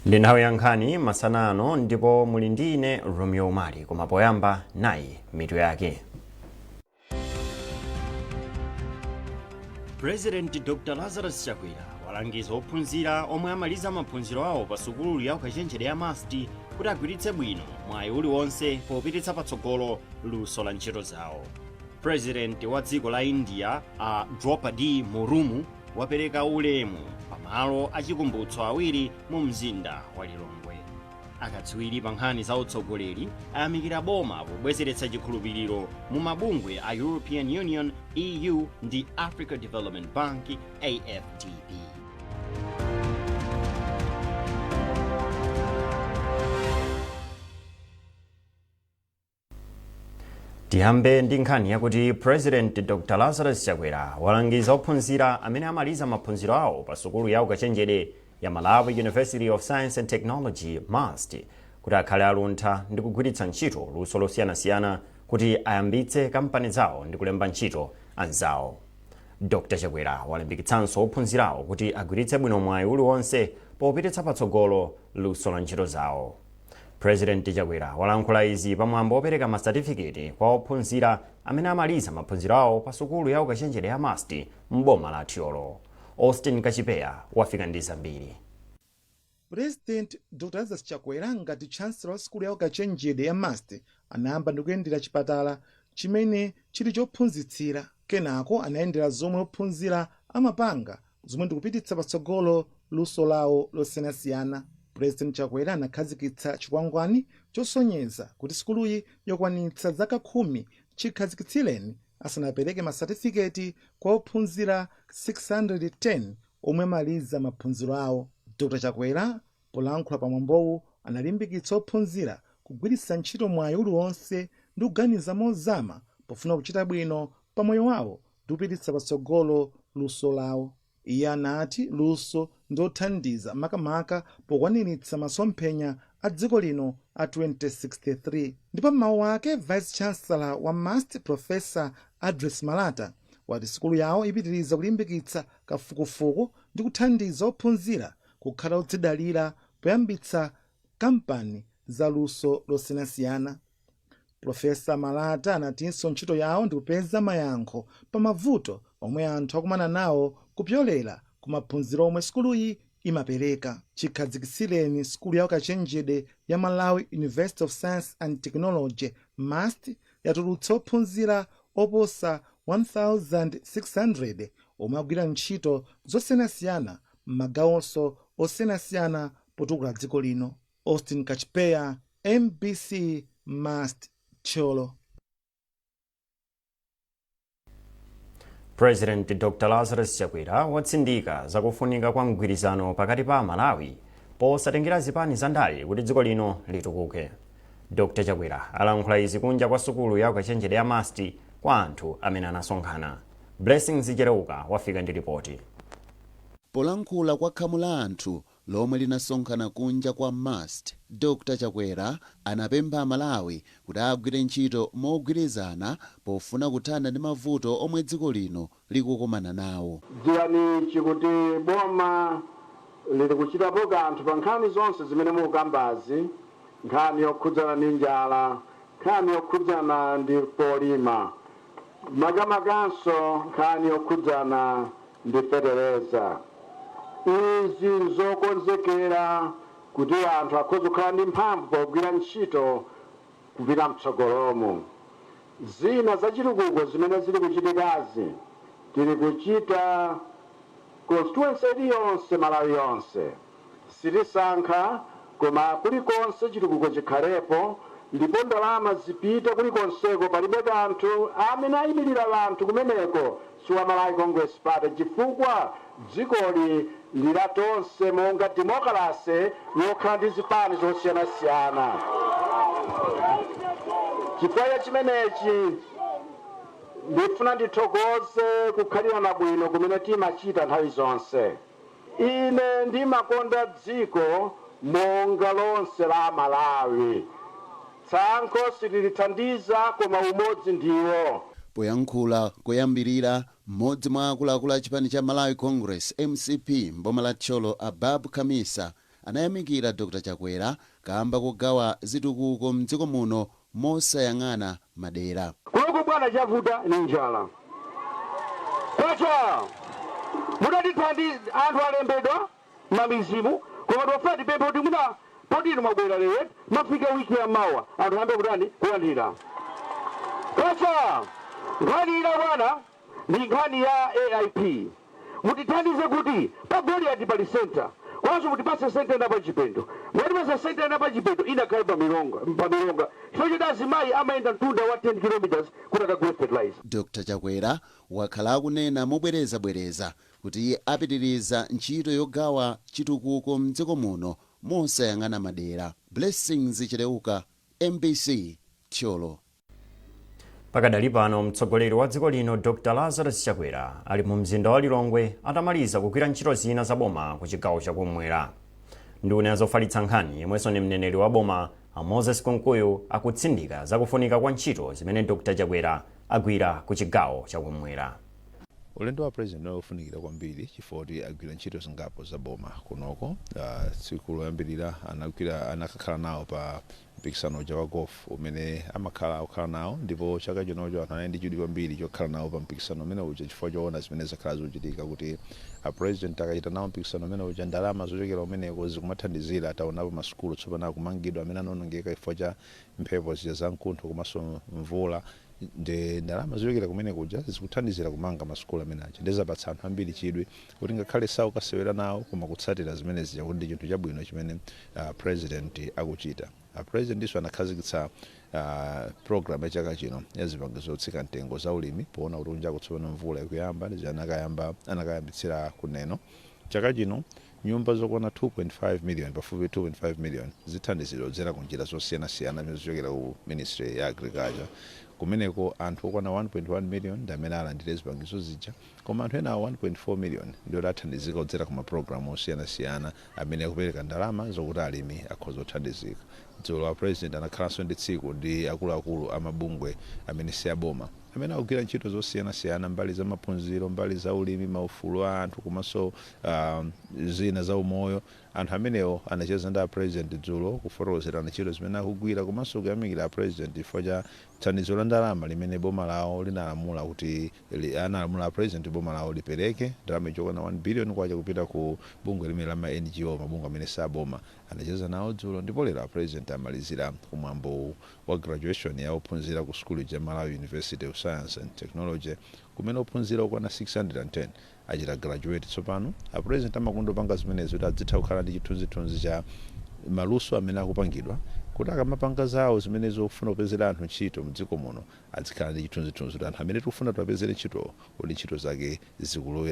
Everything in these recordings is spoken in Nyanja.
Ndi nthawi ya Nkhani Masana ano ndipo muli ndi ine Romeo Mari koma poyamba nayi mitu yake. President Dr. Lazarus Chakwera walangiza ophunzira omwe amaliza maphunziro awo pa sukulu ya ukachenjede ya MAST kuti agwiritse bwino mwayi uliwonse popititsa patsogolo luso la ntchito zawo. President wa dziko la India Draupadi Murmu wapereka ulemu pamalo achikumbutso awiri mu mzinda wa Lilongwe. Akatswiri pa nkhani za utsogoleri ayamikira boma pobwezeretsa chikhulupiriro mu mabungwe a European Union, EU ndi Africa Development Bank, AFDB. Tiyambe ndi nkhani yakuti President Dr. Lazarus Chakwera walangiza ophunzira amene amaliza maphunziro awo pa sukulu ya ukachenjede ya Malawi University of Science and Technology MAST kuti akhale aluntha ndi kugwiritsa ntchito luso losiyanasiyana kuti ayambitse kampani zawo ndi kulemba ntchito anzawo. Dr. Chakwera walimbikitsanso ophunzirawo kuti agwiritse bwino mwayi uliwonse popititsa patsogolo luso la ntchito zawo. President Chakwera walankhula izi pamwambo opereka masatifiketi kwa ophunzira amene amaliza maphunziro awo pa sukulu ya ukachenjede ya MAST m'boma la Thyolo. Austin Kachipeya wafika ndi zambiri. President Dr. Lazarus Chakwera ngati chancellor wa sukulu ya ukachenjede ya MAST anayamba ndi kuyendera chipatala chimene chili chophunzitsira, kenako anayendera zomwe ophunzira amapanga zomwe ndikupititsa patsogolo luso lawo losiyanasiyana. President Chakwera anakhazikitsa chikwangwani chosonyeza kuti sukuluyi yokwanitsa zaka 10 chikhazikitsileni asanapereke masatifiketi kwa ophunzira 610 omwe amaliza maphunziro awo. Dr. Chakwera polankhula pamwambowu analimbikitsa ophunzira kugwiritsa ntchito mwayi uliwonse ndi kuganiza mozama pofuna kuchita bwino pa moyo wawo ndi kupititsa patsogolo luso lawo. Iye anati luso ndothandiza makamaka pokwaniritsa masomphenya a dziko lino a 2063. Ndipo m'mawu ake Vice Chancellor wa MAST Professor Adres Malata wati sukulu yawo ipitiriza kulimbikitsa kafukufuku ndi kuthandiza ophunzira kukhala odzidalira poyambitsa kampani za luso losiyanasiyana. Professor Malata anatinso ntchito yawo ndi kupeza mayankho pa mavuto omwe anthu akumana nawo kupyolera ku maphunziro omwe sukuluyi imapereka. Chikhazikitsileni sukulu ya ukachenjede ya Malawi University of Science and Technology MAST yatulutsa ophunzira oposa 1600 omwe agwira ntchito zosiyanasiyana m'magawonso osiyanasiyana potukula dziko lino. Austin Kachipeya, MBC MAST Thyolo. President Dr. Lazarus Chakwera watsindika zakufunika kwa mgwirizano pakati pa Malawi posatengera zipani za ndale kuti dziko lino litukuke. Dr. Chakwera alankhula izi kunja kwa sukulu ya ukachenjede ya MAST kwa anthu amene anasonkhana. Blessings Chereuka wafika ndi ripoti. Polankhula kwa khamu la anthu lomwe linasonkhana kunja kwa MAST, Dr. Chakwera anapempha Malawi kuti agwire ntchito mogwirizana pofuna kuthana ndi mavuto omwe dziko lino likukumana nawo. Dziwani chikuti boma lili kuchitapo kanthu pa nkhani zonse zimene mukukambazi, nkhani yokhudzana ndi njala, nkhani yokhudzana ndi polima, magamakanso nkhani yokhudzana ndi fetereza. Izi nzokonzekera kuti anthu akhoza kukhala ndi mphamvu pogwira ntchito kupita mtsogolomo. Zina zachitukuko zimene zili kuchitikazi tili kuchita constituency iliyonse Malawi yonse. Sitisankha koma kulikonse chitukuko chikhalepo ndipo ndalama zipita kulikonseko palibe kanthu amene ayimirira anthu kumeneko siwa Malawi Congress Party chifukwa dzikoli lilatonse monga demokrasi yokhala ndi zipani zosiyanasiyana. Chifukwa chimenechi ndifuna ndithokoze kukhalirana bwino kumene timachita nthawi zonse. Ine ndimakonda dziko monga lonse la Malawi. Tsankho silithandiza koma umodzi ndiwo. Poyankhula koyambirira mmodzi mwa akuluakulu a chipani cha Malawi Congress MCP mboma la Thyolo Ababu Kamisa anayamikira Dr. Chakwera kamba kugawa zitukuko mdziko muno mosayang'ana madera. Kuno bwana chavuta ni njala. Kwacha mudatitandi anthu alembedwa mamizimu koma ndofati pempho kuti muna podino mabwera lero mafika wiki ya mawa anthu ambe kutani kulandira. Kwacha nkhani ila bwana ndi nkhani ya AIP. Mutithandize kuti pa Goliath pali center. Kwanso mutipase center na pa Chipendo. Mwatipasa center na pa Chipendo inakhale pa Milonga. Chifukwa choti azimayi amayenda mtunda wa 10 km kuti akagule fertilizer. Dr. Chakwera wakhala akunena mobwerezabwereza kuti iye apitiriza ntchito yogawa chitukuko mdziko muno mosayang'ana madera. Blessings Chileuka, MBC, Tcholo. Pakadali pano mtsogoleri wa dziko lino Dr. Lazarus Chakwera ali mu mzinda wa Lilongwe atamaliza kugwira ntchito zina za boma ku chigawo chakumwera. Nduna zofalitsa nkhani yemwenso ni mneneri wa boma Moses Konkoyo akutsindika zakufunika kwa ntchito zimene Dr. Chakwera agwira ku chigawo chakumwera. Ulendo wa president ufunikira kwambiri chifukwa kuti agwira ntchito zingapo za boma kunoko. Tsiku loyambirira anakakhala nawo pa mpikisano wa golf umene akukhala nawo, ndipo chaka chinocho anali ndi chidwi kwambiri chokhala nawo pa mpikisano umene uja chifukwa choona zimene zakhala zochitika kuti president akachita nawo mpikisano umene uja ndalama zochokera umeneko zikumathandizira ataonapo masukulu tsopano akumangidwa amene anonongeka chifukwa cha mphepo zija za mkuntho komanso mvula. Ndi ndalama zochokera kumene kuja zikuthandizira kumanga masukulu amene aja ndezapatsa anthu ambiri chidwi kuti ngakhale saukasewera nawo koma kutsatira zimene zija kuti ndi chinthu chabwino chimene president akuchita. President iso anakhazikitsa program ya chaka chino ya zipangizo zotsika mtengo za ulimi poona kuti kunja kutsopano mvula ikuyamba ndi anakayambitsira kuneno. Chaka chino nyumba zokwana 2.5 million pafupi 2.5 million zithandiziro zera kunjira zosiyanasiyana zimene zochokera ku Ministry ya Agriculture. Kumeneko anthu okwana 1.1 million ndi amene alandire zipangizo zija, koma anthu ena 1.4 million ndiwo athandizika kudzera ku mapulogalamu osiyanasiyana amene akupereka ndalama zokuti alimi akhoza kuthandizika. Dzulo wa president anakhalanso ndi tsiku ndi akuluakulu amabungwe amene si aboma amene akugwira ntchito zosiyanasiyana mbali za maphunziro, mbali za ulimi, maufulu a anthu komanso zina za umoyo. Anthu amenewo anacheza ndi president dzulo kufotokozera ntchito zimene akugwira komanso kuyamikira president chifukwa cha thandizo la ndalama limene boma lawo linalamula kuti analamula president boma lawo lipereke ndalama yokwana 1 billion kwacha kupita ku bungwe limene la NGO, mabungwe amene si aboma. Anacheza nawo dzulo ndipo lero president amalizira kumwambo wa graduation ya ophunzira ku skulu ya Malawi University of Science and Technology kumene ophunzira okwana 610 achita graduate tsopano. President amakundopanga zimenezo kuti adzitha kukhala ndi chithunzithunzi cha maluso amene akupangidwa kuti akamapanga zawo zimene zofuna kupezera anthu ntchito mdziko muno adzikhala ndi chithunzithunzi kuti anthu amene tikufuna tiwapezere ntchito kuti ntchito zake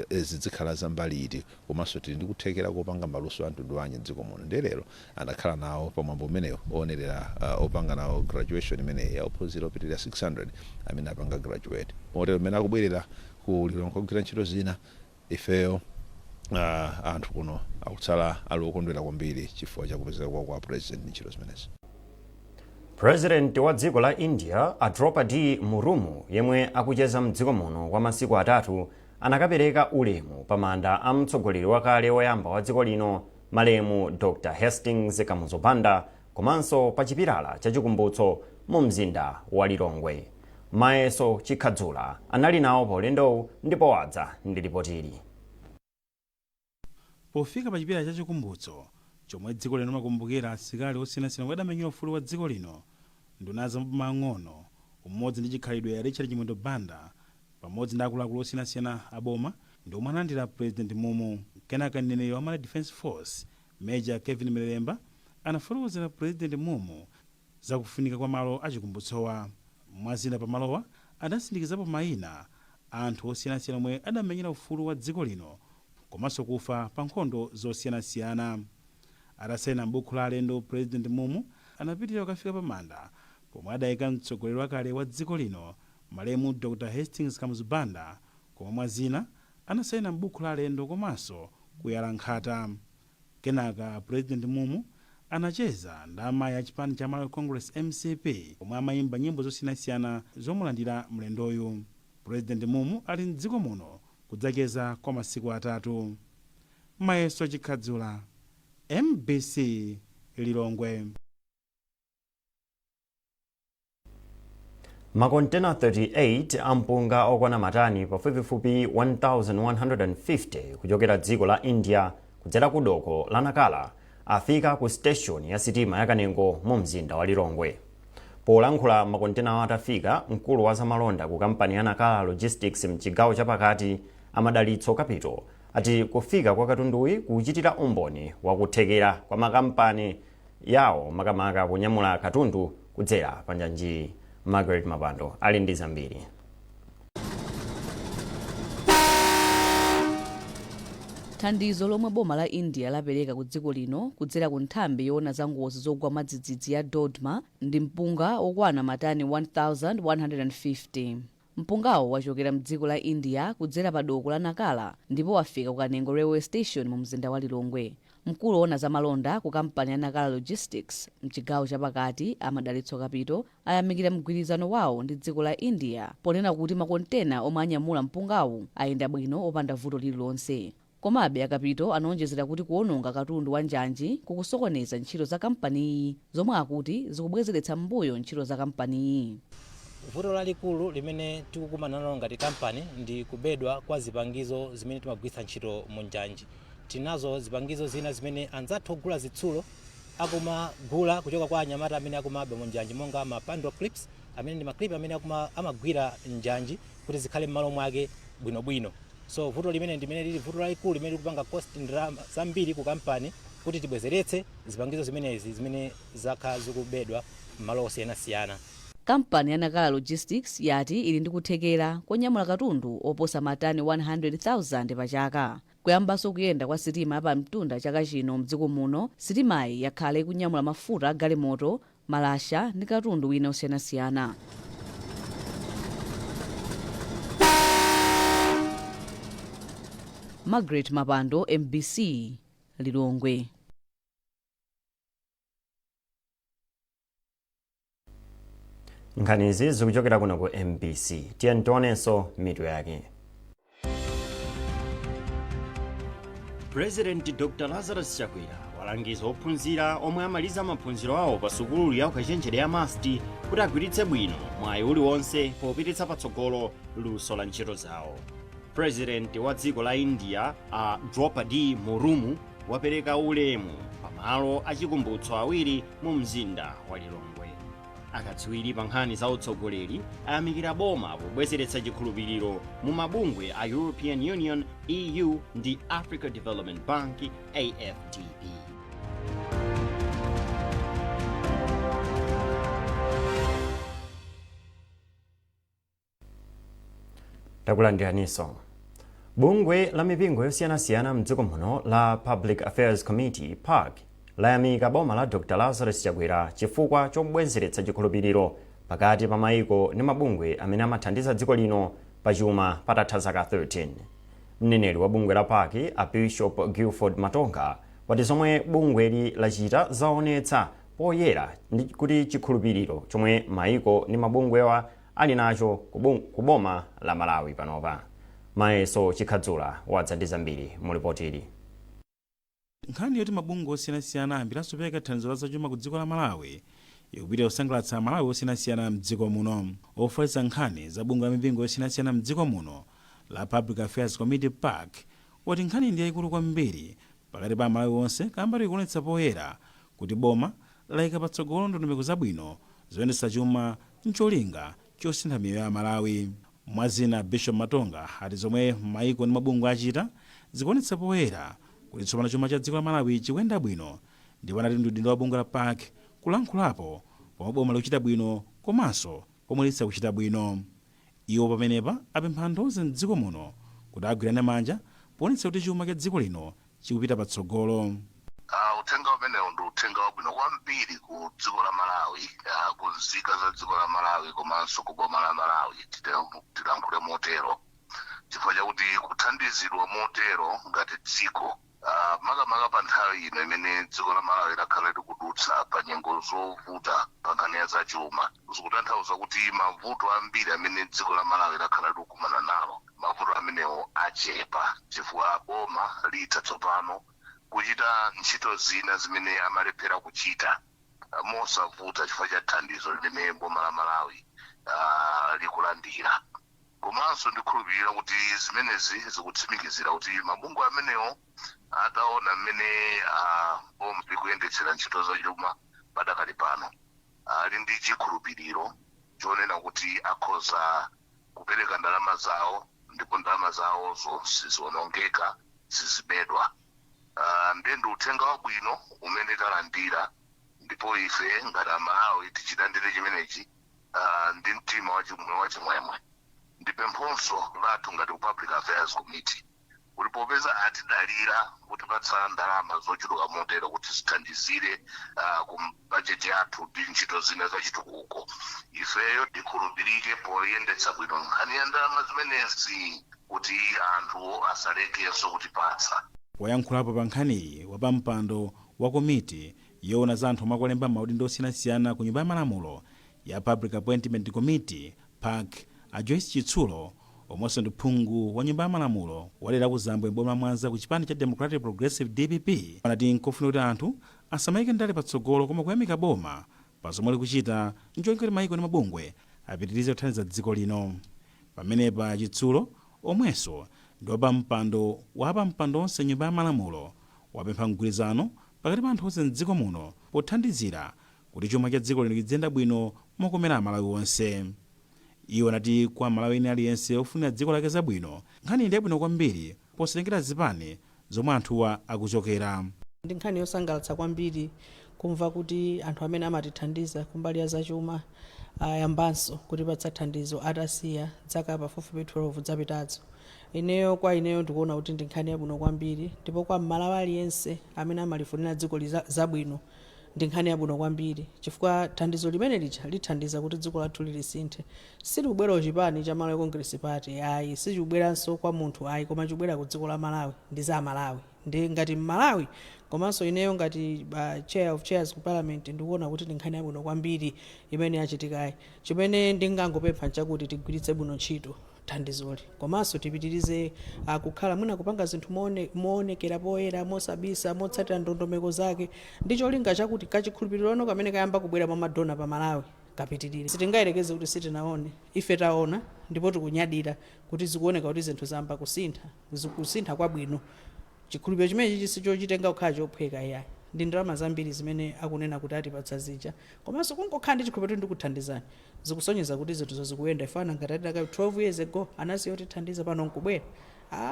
zizikhala zambali iti komanso tili ndi kuthekera kopanga maluso a mtundu wanji mdziko muno. Ndi lero anakhala nawo pamwambo umenewo oonera opanga nawo graduation imene ya ophunzira opitirira 600 amene apanga graduate. Motero amene akubwerera ku Lilongwe kugwira ntchito zina ifeyo anthu kuno akutsala ali okondwera kwambiri chifukwa cha kupezeka kwa president ntchito zimenezi. President wa dziko la India Draupadi Murmu yemwe akucheza mdziko muno kwa masiku 3 anakapereka ulemu pamanda a mtsogoleri wakale woyamba wa dziko lino malemu Dr. Hastings Kamuzopanda komanso pa chipilala chachikumbutso mu mzinda wa Lilongwe. Mayeso Chikhadzula anali nawo paulendowu ndipo wadza ndi ripotili. Pofika pa chipilala chachikumbutso chomwe dziko lino makumbukira asilikali osiyanasiyana adamenyera ufulu wa dziko lino, nduna zamaboma ang'ono umodzi ndi chikhalidwe ya Richard Chimwendo Banda pamodzi ndi akuluakulu osiyanasiyana aboma ndi omwe analandira President Mumu. Kenaka mneneri wa Mali Defense Force Major Kevin Mlelemba anafotokozera President Mumu zakufunika kwa malo achikumbutsowa. Mwazina pa malowa adasindikizapo mayina anthu osiyanasiyana omwe adamenyera ufulu wa dziko lino komanso kufa pa nkhondo zosiyanasiyana. Adasayina m'buku la alendo, President Mumu anapitirira kukafika pamanda pomwe adayika mtsogoleri wakale wa dziko lino malemu Dr. Hastings Kamuzopanda, komwe mwazina anasayina m'buku la alendo komanso kuyala nkhata. Kenaka President Mumu anacheza ndi amayi a chipani cha Malawi Congress MCP omwe amayimba nyimbo zosiyanasiyana zomulandira mlendoyu. President Mumu ali mdziko muno kudzacheza kwa masiku 3. Mayeso Chikhadzula, MBC Lilongwe. Makontena 38 ampunga okwana matani pafupifupi 1150 kuchokera dziko la India kudzera ku doko la Nakala afika ku station ya sitima ya Kanengo mu mzinda wa Lilongwe. Polankhula makontena atafika, mkulu wa zamalonda ku kampani ya Nakala Logistics mchigawo chapakati Amadalitso Capital ati kufika kwa katunduyi kuchitira umboni wakuthekera kwa makampani yawo makamaka kunyamula katundu kudzera panjanji. Margaret Mapando ali ndi zambiri. Thandizo lomwe boma la India lapereka ku dziko lino kudzera ku nthambi yoona za ngozi zogwa madzidzidzi ya Dodma ndi mpunga okwana matani 1150. Mpungawo wachokera mdziko la India kudzera pa doko la Nakala ndipo wafika ku Kanengo railway station mu mzinda wa Lilongwe. Mkulu woona za malonda ku kampani ya Nakala Logistics mchigawo chapakati Amadalitso Capital ayamikira mgwirizano wawo ndi dziko la India ponena kuti makontena omwe anyamula mpungawu ayenda bwino opanda vuto lililonse. Komabe akapito anawonjezera kuti kuononga katundu wa njanji kukusokoneza ntchito za kampaniyi zomwe akuti zikubwezeretsa mbuyo ntchito za kampaniyi. Vuto lalikulu limene tikukumana nalo ngati kampani ndi kubedwa kwa zipangizo zimene timagwiritsa ntchito mu njanji. Tinazo zipangizo zina zimene anzathu ogula zitsulo akumagula kuchoka kwa anyamata amene akumabe mu njanji monga mapando clips amene ndi maclip amene amagwira njanji kuti zikhale m'malo mwake bwinobwino. So vuto limene ndimene lili vuto lalikulu limene likupanga cost ndalama zambiri ku kampani kuti tibwezeretse zipangizo zimenezi zimene zakha zikubedwa m'malo osiyanasiyana. Kampani ya Nakala Logistics yati ili ndi kuthekera konyamula katundu oposa matani 100,000 pa chaka. Kuyambanso kuyenda kwa sitima pa mtunda chaka chino mdziko muno, sitimayi yakhala ikunyamula mafuta galimoto, malasha ndi katundu wina osiyanasiyana. Margaret Mapando, MBC Lilongwe. Nkhanizi zikuchokera kuno ku MBC. Tiye ntionenso mitu yake. President Dr. Lazarus Chakwera walangiza ophunzira omwe amaliza maphunziro awo pa sukulu ya ukachenjede ya MAST kuti agwiritse bwino mwayi uliwonse popititsa patsogolo luso la ntchito zawo. President wa dziko la India Draupadi Murmu wapereka ulemu pamalo achikumbutso awiri mu mzinda wa Lilongwe. Akatswiri pa nkhani za utsogoleri ayamikira boma pobwezeretsa chikhulupiriro mu mabungwe a European Union, EU ndi Africa Development Bank, AFDB. Takulandiraniso. Bungwe la mipingo yosiyanasiyana mdziko muno la Public Affairs Committee, PAC, layamika boma la Dr. Lazarus Chakwera chifukwa chobwezeretsa chikhulupiriro pakati pa maiko ndi mabungwe amene amathandiza dziko lino pachuma patatha zaka 13. Mneneri wa bungwe la PAC, Bishop Guilford Matonga, wati zomwe bungweli lachita zaonetsa poyera ndi kuti chikhulupiriro chomwe maiko ndi mabungwewa ali nacho ku boma la Malawi panopa. Mayeso Chikhadzula wadza ndi zambiri mu ripoti ili. Nkhani yoti mabungwe osiyanasiyana ambiranso pereka thandizo la zachuma ku dziko la Malawi ikupita kusangalatsa Malawi osiyanasiyana mdziko muno. Ofalitsa nkhani za bungwe la mipingo osiyanasiyana mdziko muno la Public Affairs Committee, PAC, wati nkhani ndi yayikulu kwambiri pakati pa Malawi onse kamba likuonetsa poyera kuti boma layika patsogolo ndondomeko zabwino zoyendetsa chuma ncholinga chosintha miyoyo ya Malawi. Mwazina, Bishop Matonga ati zomwe maiko ndi mabungwe achita zikuonetsa poyera kuti tsopano chuma cha dziko la Malawi chikuyenda bwino, ndipo anati ndi udindo wa bungwe la PAC kulankhulapo pomwe boma likuchita bwino komanso pomwe lisikuchita bwino. Iwo pamenepa apempha anthu onse mdziko muno kuti agwirane manja poonetsa kuti chuma cha dziko lino chikupita patsogolo. Uthenga umenewu ndi uthenga wabwino kwambiri ku dziko la Malawi, ku nzika za dziko la Malawi komanso ku boma la Malawi. Tilankhule motero chifukwa chakuti kuthandizidwa motero ngati dziko makamaka pa nthawi ino imene dziko la Malawi lakhala likudutsa pa nyengo zovuta pa nkhani ya zachuma, zikutanthauza kuti mavuto ambiri amene dziko la Malawi lakhala likumana nalo, mavuto amenewo achepa chifukwa boma litha tsopano kuchita ntchito zina zimene amalephera kuchita mosavuta chifukwa cha thandizo limene boma la Malawi likulandira. Komanso ndikhulupirira kuti zimenezi zikutsimikizira kuti mabungwe amenewo ataona mmene boma likuyendetsera ntchito zachuma padakali pano ali ndi chikhulupiriro chonena kuti akhoza kupereka ndalama zawo ndipo ndalama zawo sizionongeka sizibedwa. Ndi uthenga wabwino umene talandira ndipo ife ngati Amalawi tichilandire chimenechi ndi mtima wachimwemwe. Ndi pemphonso lathu ngati Public Affairs Committee kuti popeza atidalira kutipatsa ndalama zochuluka motero kuti zithandizire ku bajeti yathu ndi ntchito zina zachitukuko, ifeyo tikhulupirike poyendetsa bwino nkhani ya ndalama zimenezi kuti anthu asalekenso kutipatsa. Wayankhulapo pa nkhaniyi wapampando wa komiti yoona za anthu omwe akulemba maudindo osiyanasiyana ku nyumba ya malamulo ya Public Appointment Committee PAC a Joyce Chitsulo, omwenso ndi phungu wa nyumba ya malamulo walera ku Zambwe boma la Mwanza ku chipani cha Democratic Progressive DPP, anati nkofuna kuti anthu asamayike ndale patsogolo koma kuyamika boma pa zomwe likuchita njonkati maiko ndi mabungwe apitirize kuthandiza dziko lino. Pamenepa Chitsulo omwenso ndi wapampando onse nyumba ya malamulo wapempha mgwirizano pakati pa anthu onse mdziko muno pothandizira kuti chuma cha dziko lino chiziyenda bwino mokomera Amalawi onse. Iwo anati kwa Malawi ine aliyense ofunira dziko lake zabwino nkhani ndi yabwino kwambiri posatengera zipani zomwe anthuwa akuchokera. Ndi nkhani yosangalatsa kwambiri kumva kuti anthu amene amatithandiza kumbali ya zachuma ayambanso kutipatsa thandizo atasiya dzaka pafupifupi 12 zapitazo. Kwa ineyo ndikuona kuti ndi nkhani yabwino kwambiri, ndipo kwa Malawi aliyense amene amalifunira dziko zabwino ndi nkhani yabwino kwambiri chifukwa thandizo limene lithandiza kuti dziko lathu lilisinthe. Silikubwera uchipani cha Malawi Congress Party ayi, sichikubweranso kwa munthu ayi, koma chikubwera ku dziko la Malawi ndi za Malawi. Ndi ngati Malawi komanso ineyo ngati chair of chairs ku parliament ndikuona kuti ndi nkhani yabwino kwambiri imene yachitikayi. Chimene ndingangopempha nchakuti tigwiritse bwino ntchito thandizoli komanso tipitirize kukhala mwina kupanga zinthu moonekera poyera mosabisa motsatira ndondomeko zake ndi cholinga chakuti kachikhulupiriro kamene kayamba kubwera pa madona pa Malawi kapitirire. Sitingayerekeze kuti sitinaone, ife taona ndipo tikunyadira kuti zikuoneka kuti zinthu zamba kusintha kwabwino. Chikhulupiriro chimenechi sichochitenga kukhala chophweka yayi. Ndi ndalama zambiri zimene akunena kuti atipatsa zija komanso kungokhala ndi chikhulupiriro ndi kuthandizana zikusonyeza kuti zinthu zikuyenda. Ifana ngati ataka 12 years ago anasiya kutithandiza pano nkubwera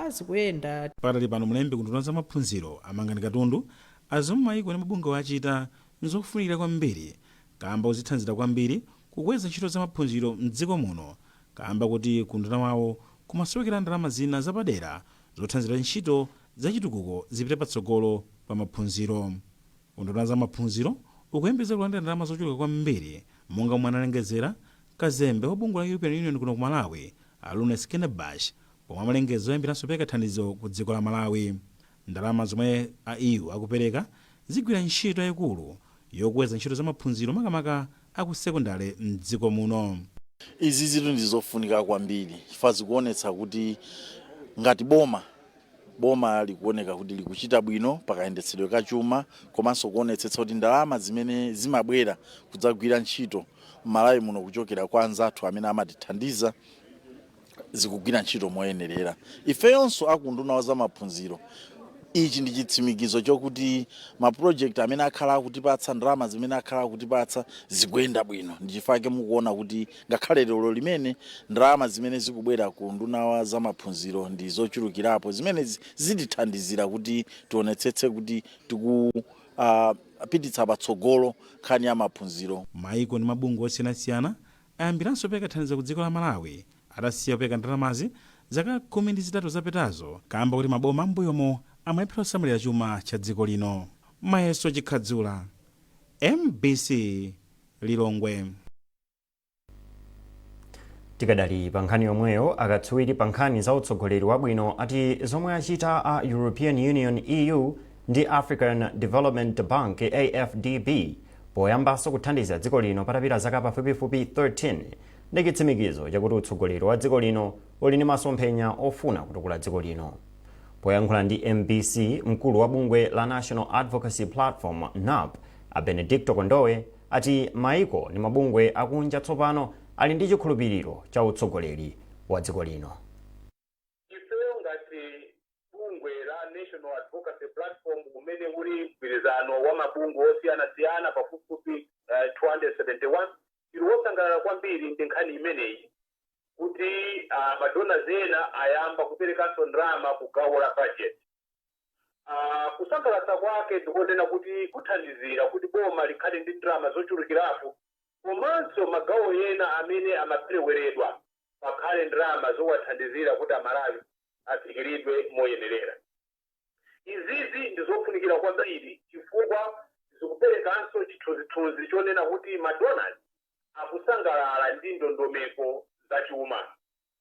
zikuyenda. Patali pano mlembi kunduna za maphunziro amangani katundu azomwe maiko ndi mabungwe achita nzofunikira kwambiri kamba uzithandiza kwambiri kukweza ntchito za maphunziro mdziko muno kamba kuti kunduna wawo kumasowekera ndalama zina zapadera zothandiza ntchito zachitukuko zipite patsogolo pa maphunziro. Unduna za maphunziro ukuyembekeza kulandira ndalama zochuluka kwambiri monga omwe analengezera kazembe wa bungwe la European Union kuno ku Malawi Aluna Skinnerbash pomwe amalengezo oyambiranso kupereka thandizo ku dziko la Malawi. Ndalama zomwe EU akupereka zigwira ntchito yayikulu yokweza ntchito za maphunziro makamaka akusekondale mdziko muno. Izi zinthu ndizofunika kwambiri chifukwa zikuonetsa kuti ngati boma likuoneka kuti likuchita bwino pakayendetsedwe kachuma komanso kuonetsetsa kuti ndalama zimene zimabwera kudzagwira ntchito Malawi muno kuchokera kwa anzathu amene amatithandiza zikugwira ntchito moyenerera. Ifeyonso akunduna za maphunziro ichi ndi chitsimikizo chokuti maproject amene akhala akutipatsa ndalama zimene akhala akutipatsa zikuyenda bwino. Ndichifake mukuona kuti ngakhale lero limene ndalama zimene zikubwera ku nduna za maphunziro ndi zochulukirapo zimene zitithandizira kuti tionetsetse kuti tikupititsa patsogolo nkhani ya maphunziro. Maiko ndi mabungwe osiyanasiyana ayambiranso kupereka thandizo ku dziko la Malawi atasiya kupereka ndalamazi zaka 13 zapitazo kamba kuti maboma ambuyomo amayephera kusamalira chuma cha dziko lino. Mayeso Chikhadzula, MBC Lilongwe. Tikadali pa nkhani yomweyo akatswiri pa nkhani za utsogoleri wabwino ati zomwe achita a European Union EU ndi African Development Bank AFDB poyambanso kuthandiza dziko lino patapita zaka pafupifupi 13 ndi chitsimikizo chakuti utsogoleri wa dziko lino uli ndi masomphenya ofuna kutukula dziko lino. Poyankhula ndi MBC, mkulu wa bungwe la National Advocacy Platform NAP, Benedicto Kondowe, ati maiko ni mabungwe akunja tsopano ali ndi chikhulupiriro cha utsogoleri wa dziko lino. Ifeyo ngati bungwe la National Advocacy Platform kumene uli mgwirizano wa mabungwe osiyana-siyana pafupifupi 271, tili wosangalala kwambiri ndi nkhani imeneyi kuti madonors ena ayamba kuperekanso ndalama ku gawo la budget. Kusangalatsa kwake ndikonena kuti kuthandizira kuti boma likhale ndi ndalama zochulukirapo, komanso magawo ena amene amapereweredwa pakhale ndalama zowathandizira kuti Amalawi afikiridwe moyenerera. Izizi ndizofunikira kwambiri chifukwa zikuperekanso chithunzithunzi chonena kuti madonors akusangalala ndi ndondomeko zachuma,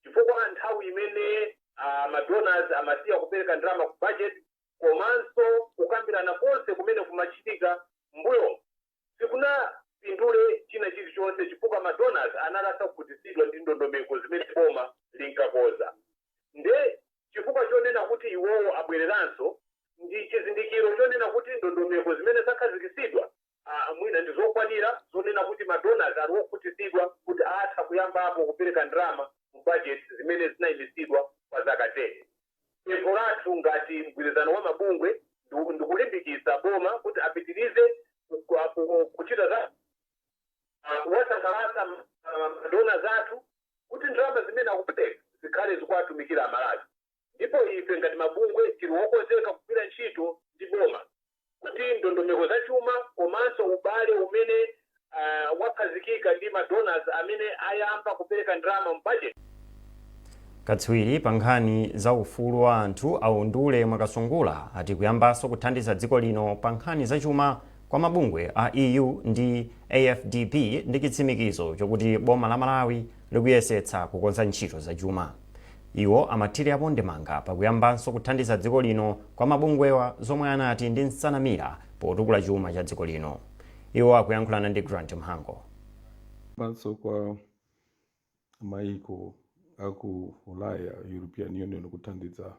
chifukwa nthawi imene madonors amasiya kupereka ndalama ku budget komanso kukambirana konse kumene kumachitika mbuyo sikunapindule china chilichonse, chifukwa madonors analasa kukhutitsidwa ndi ndondomeko zimene boma linkakoza. Nde chifukwa chonena kuti iwowo abwereranso ndi chizindikiro chonena kuti ndondomeko zimene zakhazikitsidwa mwina ndizokwanira zonena kuti madonors ali wokhutitsidwa kuti atha kuyambapo kupereka ndalama mu budget zimene zinayimisidwa kwa zaka 10. Pempho lathu ngati mgwirizano wa mabungwe ndikulimbikitsa boma kuti apitirize kuchita za kuwasangalatsa madonors athu kuti ndalama zimene akupereka zikhale zikuwatumikira Amalawi. Ndipo ife ngati mabungwe tili wokonzeka kugwira ntchito ndi boma kuti ndondomeko zachuma komanso ubale umene wakhazikika ndi madonors amene ayamba kupereka ndalama mu budget. Katswiri pa nkhani za ufulu wa anthu aundule mwakasungula ati kuyambanso kuthandiza dziko lino pa nkhani zachuma kwa mabungwe a EU ndi AFDB ndi chitsimikizo chokuti boma la Malawi likuyesetsa kukonza ntchito zachuma. Iwo amathirapo ndemanga pakuyambanso kuthandiza dziko lino kwa mabungwewa zomwe anati ndi nsanamira potukula chuma cha dziko lino. Iwo akuyankhulana ndi Grant Mhango. Banso kwa maiko aku Ulaya, European Union kuthandiza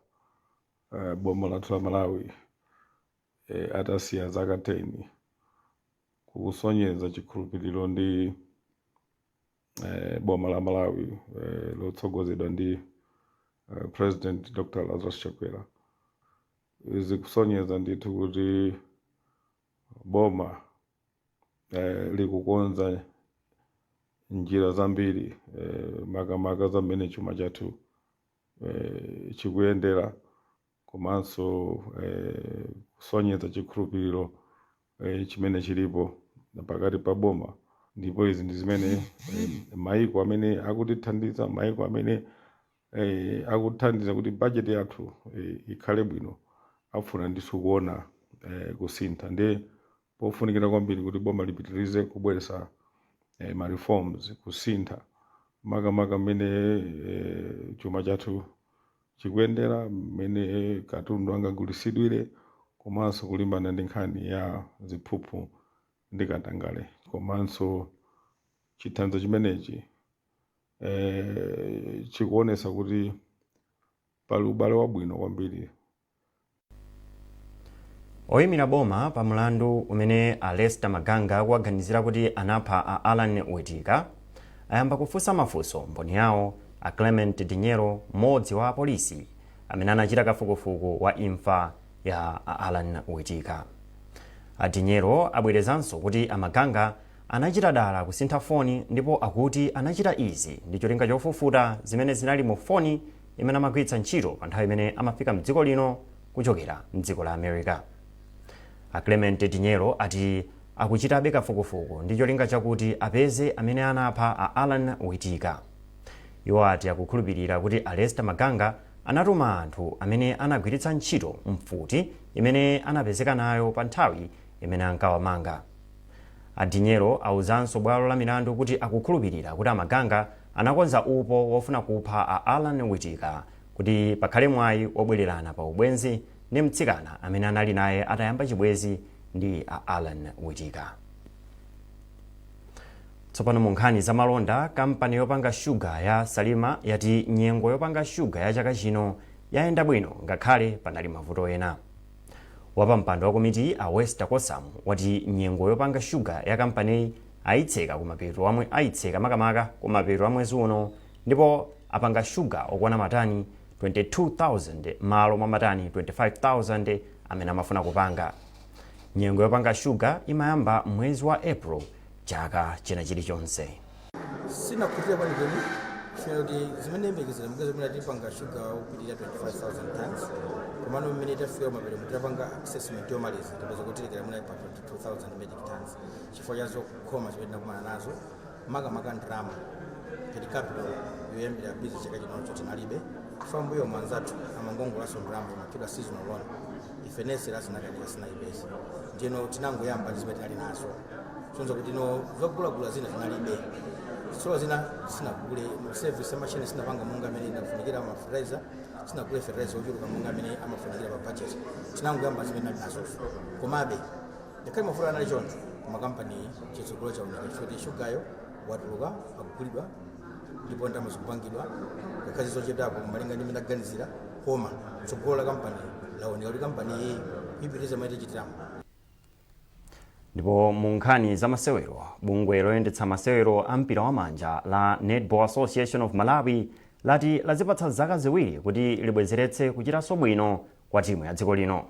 boma lathu la Malawi atasiya zaka 10 kusonyeza chikhulupiriro ndi boma la Malawi lotsogozedwa ndi President Dr. Lazarus Chakwera. Zikusonyeza ndithu kuti boma likukonza njira zambiri makamaka zamene chuma chathu chikuyendera, komanso kusonyeza chikhulupiriro chimene chilipo pakati pa boma. Ndipo izi ndi zimene maiko amene akutithandiza, maiko amene akuthandiza kuti budget yathu ikhale bwino afuna ndithu kuona kusintha. Ndi pofunikira kwambiri kuti boma lipitirize kubweresa ma reforms, kusintha makamaka mmene chuma chathu chikuyendera, mmene katundu angagulisidwire, komanso kulimbana ndi nkhani ya ziphuphu ndi katangale. Komanso chithandizo chimenechi chikuonesa kuti pali ubale wabwino kwambiri. Oyimira boma pa mlandu umene Lester Maganga akuwaganizira kuti anapha a Alan Witika ayamba kufunsa mafunso mboni yawo a Clement Dinero, mmodzi wa polisi amene anachita kafukufuku wa imfa ya Alan Witika. Dinero abwerezanso kuti Maganga anachita dala kusintha foni, ndipo akuti anachita izi ndi cholinga chofufuta zimene zinali mu foni imene amagwiritsa ntchito pa nthawi imene amafika mdziko lino kuchokera mdziko la America. A Clement Dinero ati akuchitabe kafukufuku ndi cholinga chakuti apeze amene anapha a Alan Witika. Iwo ati akukhulupirira kuti Lester Maganga anatuma anthu amene anagwiritsa ntchito mfuti imene anapezeka nayo pa nthawi imene ankawamanga. Dinero auzanso bwalo la milandu kuti akukhulupirira kuti Maganga anakonza upo wofuna kupha a Alan Witika kuti pakhale mwayi wobwererana pa ubwenzi ndi mtsikana amene anali naye atayamba chibwezi ndi a Alan Witika. Tsopano mu nkhani za malonda, kampani yopanga shuga ya Salima yati nyengo yopanga shuga ya chaka chino yayenda bwino ngakhale panali mavuto ena. Wapampando wa komiti a West Kosamu wati nyengo yopanga shuga ya kampani aitseka kumapeto amwe aitseka makamaka kumapeto amwezi uno ndipo apanga shuga okwana matani 22,000 malo mwa matani 25,000 amene amafuna kupanga. Nyengo yopanga shuga imayamba mwezi wa April chaka china chilichonse. Sinakhutira kwani kwenu kuti zimene mbekizira mkazi zimene tipanga shuga upitirira 25,000 tons komano mmene tafika mapere mutapanga assessment yomaliza tipeza kutilekera muna pa 22,000 metric tons chifukwa cha zokhoma zimene tinakumana nazo makamaka ndrama kuti capital yoyambira business chaka chino choti nalibe fambo yo mwanzatu amangongolaso ndrama makidwa seasonal loan ifenese lasinakadika sinaibesa ndino tinangoyamba zimene tinali nazo sonza kuti no zogulagula zina zinalibe so zina sinagule mu service machine sinapanga munga amene inafunikira ama fertilizer sinagule fertilizer ojuruka munga amene amafunikira pa budget tinangoyamba zimene nazo komabe yakali mafura anali choncho kuma company chitsogolo cha unaka chifoti shugayo watuluka akugulidwa ndipo ndama zikupangidwa kazi zochetapo malinga ndi minaganizira koma tsogolo la company laoneka kuti company iyi ipitiriza maite chitiramu. Ndipo mu nkhani za masewero, bungwe loyendetsa masewero a mpira wa manja la Netball Association of Malawi lati lazipatsa zaka ziwiri kuti libwezeretse kuchitanso bwino kwa timu ya dziko lino.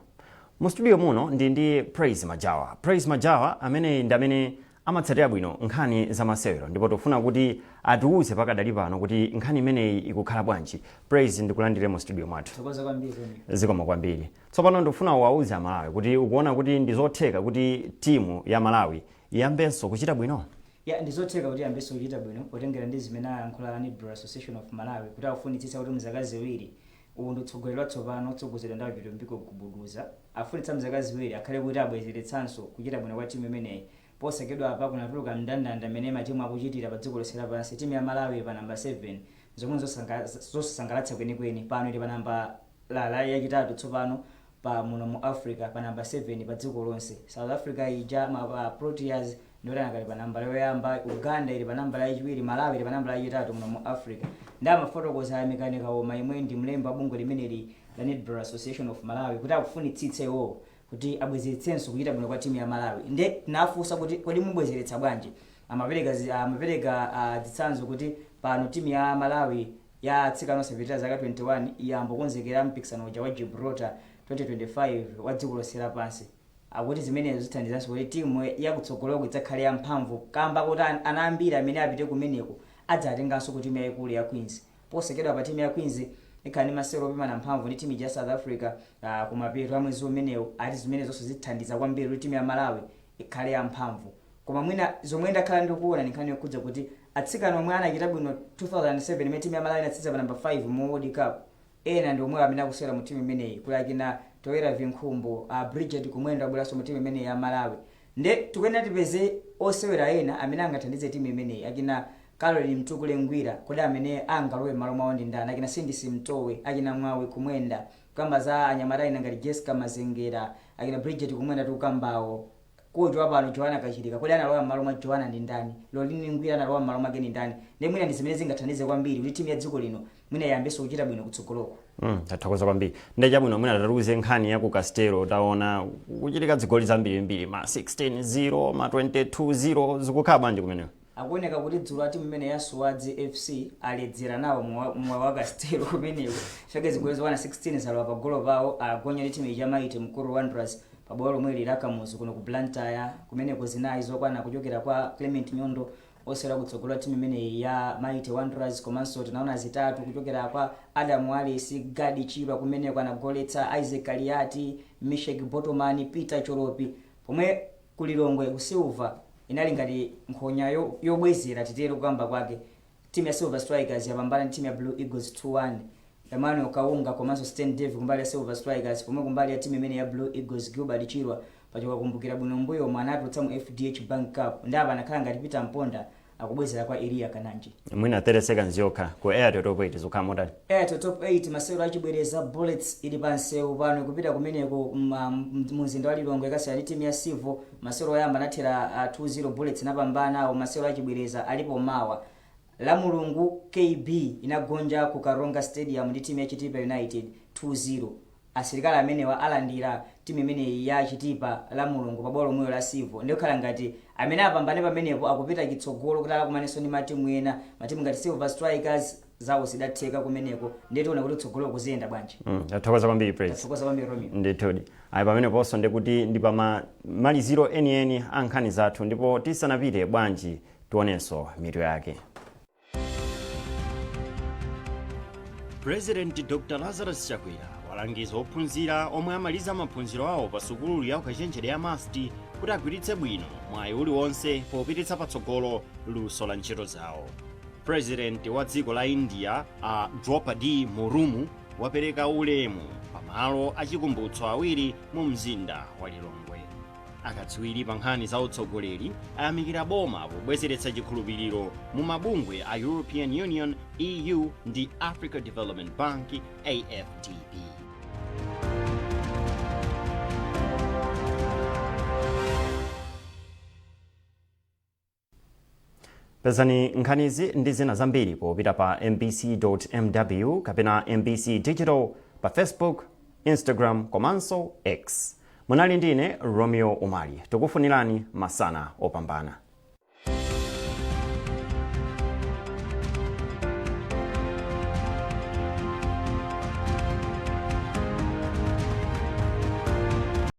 Mu studio muno ndi Praise Majawa. Praise Majawa amene amatsatira bwino nkhani za masewero ndipo tofuna kuti atiuze pakadali pano kuti nkhani imeneyi ikukhala bwanji. Praise ndikulandire mu studio mwathu. Zikoma kwambiri. Tsopano ndofuna uwauze Malawi kuti ukuona kuti ndizotheka kuti timu ya Malawi iyambenso kuchita bwino. Ya ndizotheka kuti iyambenso kuchita bwino potengera ndi zimene ayankhula Netball Association of Malawi kuti afunitsitsa kuti mzaka ziwiri ubu nditsogolerwa tsopano otsogozedwa ndi Chitombiko kubuduza afunitsa mzaka ziwiri akhale kuti abwezeretsanso kuchita bwino kwa timu imeneyi. Posekedwa apa kunatuluka mndandanda amene matimu akuchitira pa dziko lonse lapansi. Timu ya Malawi pa namba 7 zomwe zosangalatsa kwenikweni pano ili pa namba la yachitatu tsopano pa muno mu Africa pa namba 7 pa dziko lonse. South Africa ija Proteas ndiyotana kali pa namba yoyamba, Uganda ili pa namba la yachiwiri, Malawi ili pa namba la yachitatu muno mu Africa. Ndi amafotokoza ayamikanika oma imwe ndi mlembi wa bungwe limeneli la Netball Association of Malawi kuti akufunitsitse iwo kuti abwezeretsenso kuchita bwino kwa timu ya Malawi. Nde nafunsa kuti kodi mubwezeretsa bwanji. Amapereka zitsanzo kuti pano timu ya Malawi ya atsikana sevita zaka 21 iyambo konzekera mpikisano wa Gibraltar 2025 wa dziko lonse lapansi. Akuti zimenezo zithandizanso kuti timu yakutsogolo kudzakhale yamphamvu kamba kuti anambira amene apite kumeneko adzatenganso kuti timu yaikulu ya Queens. Posekedwa pa timu ya Queens Nkhani Masana opimana mphamvu ndi timu ya South Africa kumapeto amwezi umenewo ati zimene zonse zithandiza kwambiri kuti timu ya Malawi ikhale yamphamvu. Koma mwina zomwe ndakhala ndikuona nkhani yokudza kuti atsikana omwe anachita bwino 2007 imene timu ya Malawi inatsitsa pa namba 5 mu World Cup ena ndi omwe amene akusewera mu timu imeneyi kulakina Toera Vinkhumbo Bridget kumwenda bweraso mu timu imeneyi ya Malawi. Nde tikuyenera tipeze osewera ena amene angathandize timu imeneyi akina Caroline Mtukule Ngwira kodi amene angalowe malo mwawo ndi ndani, akina Sindisi Mtowe, akina Mwawi kumwenda kamba za anyamata ina ngati Jessica Mazengera, akina Bridget kumwenda tukambawo kuti wapano Joanna Kachilika kodi analowa malo mwa Joanna ndi ndani, Lolini Ngwira analowa malo mwake ndi ndani. Ndi mwina ndi zimene zingathandize kwambiri kuti timu ya dziko lino mwina yayambenso kuchita bwino kutsogoloko. Tathokoza kwambiri. Ndi chabwino mwina tataruze nkhani ya ku Castelo taona kuchitika zigoli zambiri ma 16-0 ma 22-0 zikukhala bwanji kumeneko. Akuoneka kuti dzulo timu imene ya Swadzi FC aledzera nawo mwa wa Castelo kumeneko. Shage zigoli zona 16 zalowa pa golo pawo agonya timu ya Maite Mkuru Wanderers pa bolo mweli lakamuzi kuno ku Blantyre kumeneko zinayi zokwana kuchokera kwa Clement Nyondo osera kutsogola timu imene ya Maite Wanderers komanso tunaona zitatu kuchokera kwa Adam Wallace, Gadi Chirwa kumeneko anagoletsa Isaac Aliati, Mishek Botomani, Peter Choropi pomwe kulilongwe ku Silver inali ngati nkhonya yobwezera titero kugamba kwake. Timu ya Silver Strikers yapambana timu ya Blue Eagles 2-1. Emmanuel Kaunga komanso Stan Dave kumbali ya Silver Strikers pomwe kumbali ya timu imene ya Blue Eagles Gilbert Chirwa pachoka kumbukira bwino mbuyo mwanatu tsamu FDH Bank Cup ndaba nakhala ngati Peter Mponda akubwezera kwa Elia Kananji. Mwina 30 seconds yokha ku Airtel top 8 zokhala motani. Airtel top 8 masewero achibwereza Bullets ili pansewu pano kupita kumeneko mzinda wa Lilongwe kasiyana ndi timu ya Sivo. Masewero oyamba anathera 2-0 Bullets napambana awo. Masewero achibwereza alipo mawa la Mulungu KB inagonja ku Karonga Stadium ndi timu ya Chitipa United 20 asilikali amenewa alandira timu imeneyi ya chitipa la mulungu pa bwalo lomwe la Sivo ndikukhala ngati amene apambane pamenepo akupita chitsogolo kuti alakumanenso ndi matimu ena, matimu ngati Silver Strikers zawo zidatheka kumeneko ndetiona kuti tsogolo kuziyenda bwanji. Tathokoza kwambiri Praise. Tathokoza kwambiri Romeo. Ndithudi ayi pameneponso ndikuti ndi pa maliziro enieni a nkhani zathu, ndipo tisanapite bwanji tionenso mitu yake. President Dr. Lazarus Chakwera walangiza ophunzira omwe amaliza maphunziro awo pa sukulu ya ukachenjede ya MAST kuti agwiritse bwino mwayi uliwonse popititsa patsogolo luso la ntchito zawo. President wa dziko la India Draupadi Murmu wapereka ulemu pamalo achikumbutso awiri mu mzinda wa Lilongwe. Akatswiri pa nkhani za utsogoleri ayamikira boma pobwezeretsa chikhulupiriro mu mabungwe a European Union, EU ndi Africa Development Bank, AFDB. Pezani nkhanizi ndi zina zambiri popita pa mbc.mw kapena MBC Digital pa Facebook, Instagram komanso X. Munali ndine Romeo Umali, tukufunirani masana opambana.